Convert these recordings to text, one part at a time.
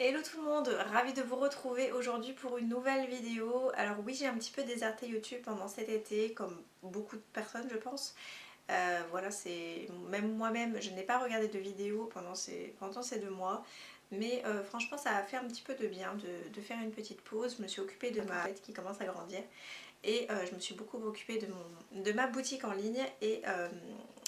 Hello tout le monde, ravie de vous retrouver aujourd'hui pour une nouvelle vidéo. Alors oui, j'ai un petit peu déserté YouTube pendant cet été, comme beaucoup de personnes je pense. Voilà, c'est même moi-même, je n'ai pas regardé de vidéos pendant ces 2 mois. Mais franchement ça a fait un petit peu de bien de faire une petite pause. Je me suis occupée de ma tête qui commence à grandir. Et je me suis beaucoup occupée de ma boutique en ligne. Et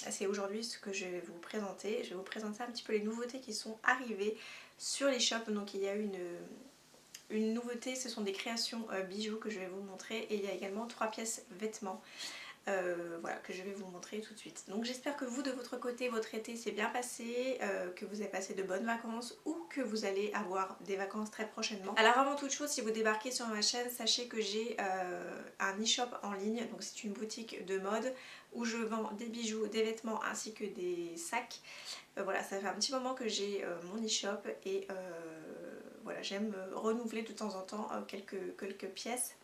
c'est aujourd'hui ce que je vais vous présenter. Je vais vous présenter un petit peu les nouveautés qui sont arrivées sur les shops. Donc il y a une nouveauté, ce sont des créations bijoux que je vais vous montrer. Et il y a également 3 pièces vêtements. Voilà, que je vais vous montrer tout de suite. Donc j'espère que vous de votre côté, votre été s'est bien passé, que vous avez passé de bonnes vacances ou que vous allez avoir des vacances très prochainement. Alors avant toute chose, si vous débarquez sur ma chaîne, sachez que j'ai un e-shop en ligne, donc c'est une boutique de mode où je vends des bijoux, des vêtements ainsi que des sacs. Voilà, ça fait un petit moment que j'ai mon e-shop et voilà, j'aime renouveler de temps en temps quelques pièces.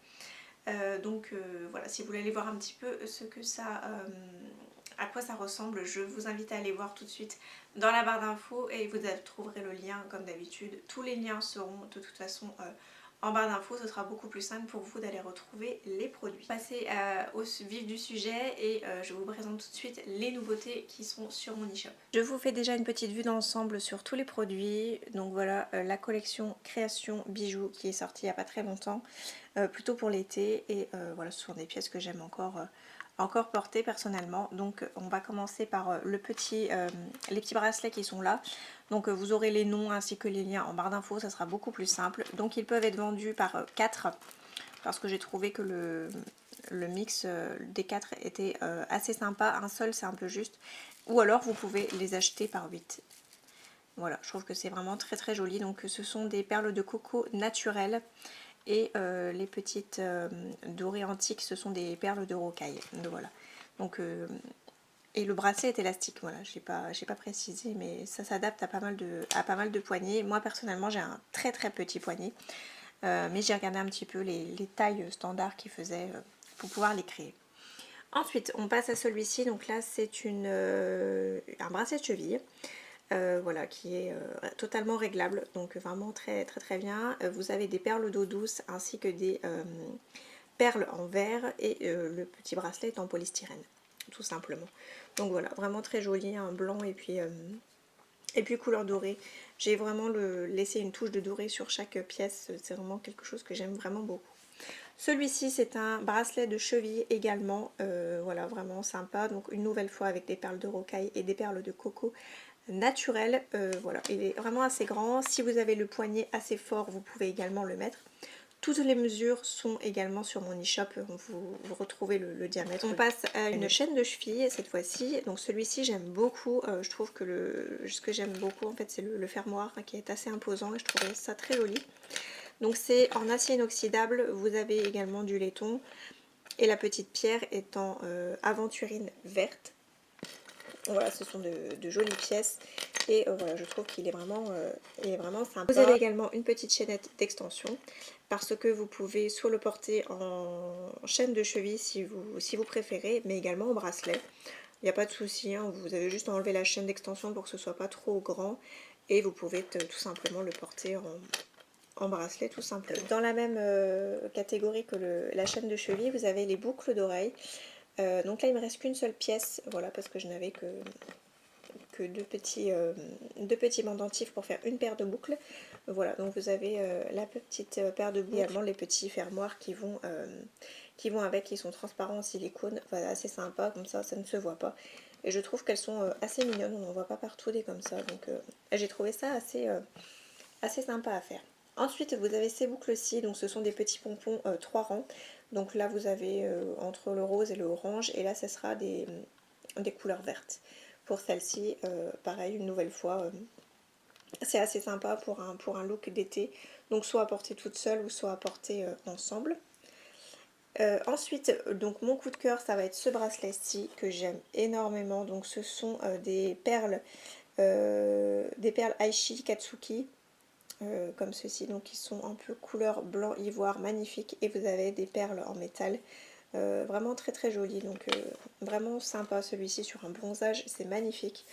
Donc voilà, si vous voulez aller voir un petit peu à quoi ça ressemble, je vous invite à aller voir tout de suite dans la barre d'infos et vous trouverez le lien comme d'habitude. Tous les liens seront de toute façon en barre d'infos, ce sera beaucoup plus simple pour vous d'aller retrouver les produits. Passer au vif du sujet et je vous présente tout de suite les nouveautés qui sont sur mon e-shop. Je vous fais déjà une petite vue d'ensemble sur tous les produits. Donc voilà, la collection création bijoux qui est sortie il n'y a pas très longtemps. Plutôt pour l'été et voilà, ce sont des pièces que j'aime encore porter personnellement. Donc on va commencer par les petits bracelets qui sont là. Donc vous aurez les noms ainsi que les liens en barre d'infos, ça sera beaucoup plus simple. Donc ils peuvent être vendus par 4 parce que j'ai trouvé que le mix des 4 était assez sympa. Un seul c'est un peu juste, ou alors vous pouvez les acheter par 8. Voilà, je trouve que c'est vraiment très très joli. Donc ce sont des perles de coco naturelles. Et les petites dorées antiques, ce sont des perles de rocaille. Donc, voilà. Donc, et le bracelet est élastique. Voilà, j'ai pas précisé, mais ça s'adapte à pas mal de poignées. Moi personnellement, j'ai un très très petit poignet, mais j'ai regardé un petit peu les tailles standards qu'ils faisaient pour pouvoir les créer. Ensuite, on passe à celui-ci. Donc là, c'est un bracelet de cheville. Voilà, qui est totalement réglable, donc vraiment très très très bien. Vous avez des perles d'eau douce ainsi que des perles en verre et le petit bracelet est en polystyrène, tout simplement. Donc voilà, vraiment très joli, un blanc et puis couleur dorée. J'ai vraiment laissé une touche de doré sur chaque pièce, c'est vraiment quelque chose que j'aime vraiment beaucoup. Celui-ci c'est un bracelet de cheville également, voilà, vraiment sympa. Donc une nouvelle fois avec des perles de rocaille et des perles de coco naturel. Voilà, il est vraiment assez grand. Si vous avez le poignet assez fort, vous pouvez également le mettre. Toutes les mesures sont également sur mon e-shop, vous retrouvez le diamètre. On passe à une chaîne de cheville cette fois-ci. Donc celui-ci j'aime beaucoup, je trouve que ce que j'aime beaucoup en fait c'est le fermoir qui est assez imposant et je trouvais ça très joli. Donc c'est en acier inoxydable, vous avez également du laiton et la petite pierre est en aventurine verte. Voilà, ce sont de jolies pièces et voilà, je trouve qu'il est vraiment sympa. Vous avez également une petite chaînette d'extension parce que vous pouvez soit le porter en chaîne de cheville si vous préférez, mais également au bracelet. Il n'y a pas de souci, hein, vous avez juste à enlever la chaîne d'extension pour que ce soit pas trop grand et vous pouvez tout simplement le porter en bracelet tout simplement. Dans la même catégorie que la chaîne de cheville, vous avez les boucles d'oreilles. Donc là il me reste qu'une seule pièce, voilà, parce que je n'avais que deux petits pendentifs pour faire une paire de boucles. Voilà, donc vous avez la petite paire de boucles, également les petits fermoirs qui vont avec, qui sont transparents en silicone, voilà, assez sympa, comme ça ne se voit pas. Et je trouve qu'elles sont assez mignonnes, on n'en voit pas partout des comme ça, donc j'ai trouvé ça assez sympa à faire. Ensuite vous avez ces boucles-ci, donc ce sont des petits pompons 3 rangs. Donc là vous avez entre le rose et le orange, et là ce sera des couleurs vertes. Pour celle-ci, pareil, une nouvelle fois, c'est assez sympa pour un look d'été. Donc soit à porter toute seule ou soit à porter ensemble. Ensuite, donc mon coup de cœur, ça va être ce bracelet-ci que j'aime énormément. Donc ce sont des perles Aichi Katsuki. Comme ceci, donc qui sont un peu couleur blanc ivoire, magnifique, et vous avez des perles en métal, vraiment très très joli, donc vraiment sympa celui-ci sur un bronzage, c'est magnifique,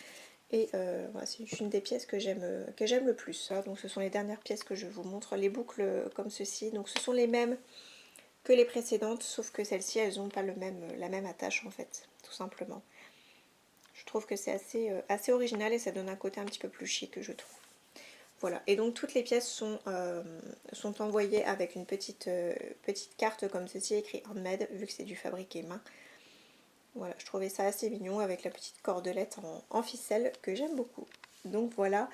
et voilà, c'est une des pièces que j'aime le plus. Hein. Donc ce sont les dernières pièces que je vous montre, les boucles comme ceci. Donc ce sont les mêmes que les précédentes, sauf que celles-ci elles n'ont pas la même attache en fait, tout simplement. Je trouve que c'est assez original et ça donne un côté un petit peu plus chic, je trouve. Voilà, et donc toutes les pièces sont envoyées avec une petite carte comme ceci, écrit handmade, vu que c'est du fabriqué main. Voilà, je trouvais ça assez mignon avec la petite cordelette en ficelle que j'aime beaucoup. Donc voilà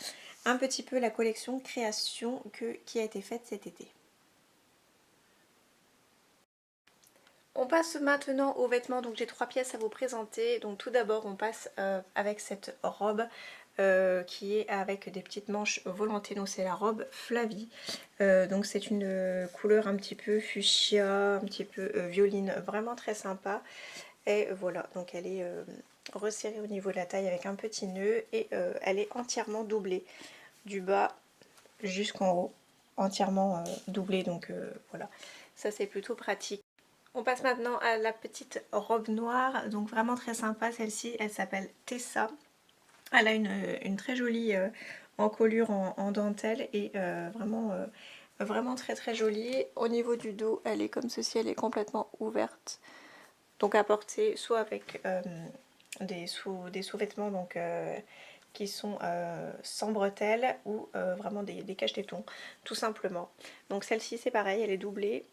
un petit peu la collection création qui a été faite cet été. On passe maintenant aux vêtements, donc j'ai 3 pièces à vous présenter. Donc tout d'abord on passe avec cette robe qui est avec des petites manches volantées, donc c'est la robe Flavie. Donc c'est une couleur un petit peu fuchsia, un petit peu violine, vraiment très sympa. Et voilà, donc elle est resserrée au niveau de la taille avec un petit nœud et elle est entièrement doublée du bas jusqu'en haut, entièrement doublée, donc voilà, ça c'est plutôt pratique. On passe maintenant à la petite robe noire, donc vraiment très sympa celle-ci, elle s'appelle Tessa. Elle a une très jolie encolure en dentelle et vraiment très très jolie. Au niveau du dos, elle est comme ceci, elle est complètement ouverte. Donc à porter soit avec des sous-vêtements donc qui sont sans bretelles ou vraiment des cache-tétons tout simplement. Donc celle-ci c'est pareil, elle est doublée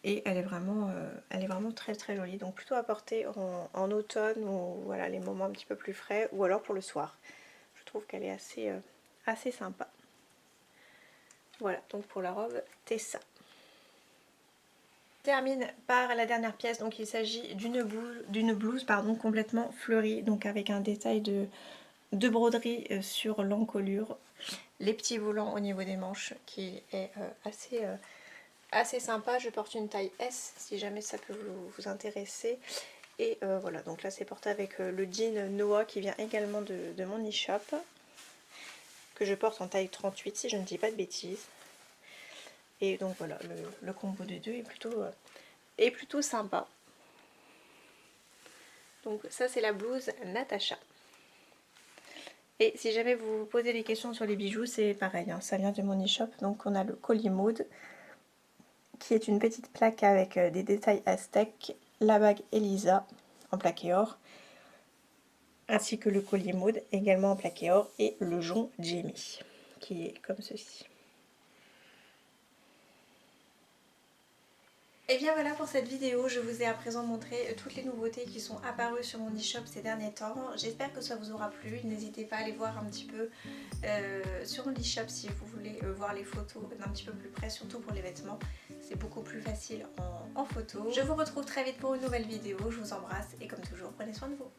et elle est vraiment très très jolie, donc plutôt à porter en automne ou voilà les moments un petit peu plus frais ou alors pour le soir. Je trouve qu'elle est assez sympa. Voilà donc pour la robe Tessa. Je termine par la dernière pièce, donc il s'agit d'une blouse complètement fleurie, donc avec un détail de broderie sur l'encolure, les petits volants au niveau des manches qui est assez sympa. Je porte une taille S si jamais ça peut vous intéresser. Et voilà, donc là c'est porté avec le jean Noah qui vient également de mon e-shop, que je porte en taille 38 si je ne dis pas de bêtises. Et donc voilà, le combo des deux est plutôt sympa. Donc ça c'est la blouse Natacha. Et si jamais vous vous posez des questions sur les bijoux, c'est pareil, hein, ça vient de mon e-shop. Donc on a le collier mode, qui est une petite plaque avec des détails aztèques, la bague Elisa en plaqué or, ainsi que le collier mode également en plaqué or, et le jonc Jamie, qui est comme ceci. Et bien voilà pour cette vidéo, je vous ai à présent montré toutes les nouveautés qui sont apparues sur mon e-shop ces derniers temps. J'espère que ça vous aura plu, n'hésitez pas à aller voir un petit peu sur mon e-shop si vous voulez voir les photos d'un petit peu plus près, surtout pour les vêtements. C'est beaucoup plus facile en photo. Je vous retrouve très vite pour une nouvelle vidéo, je vous embrasse et comme toujours, prenez soin de vous.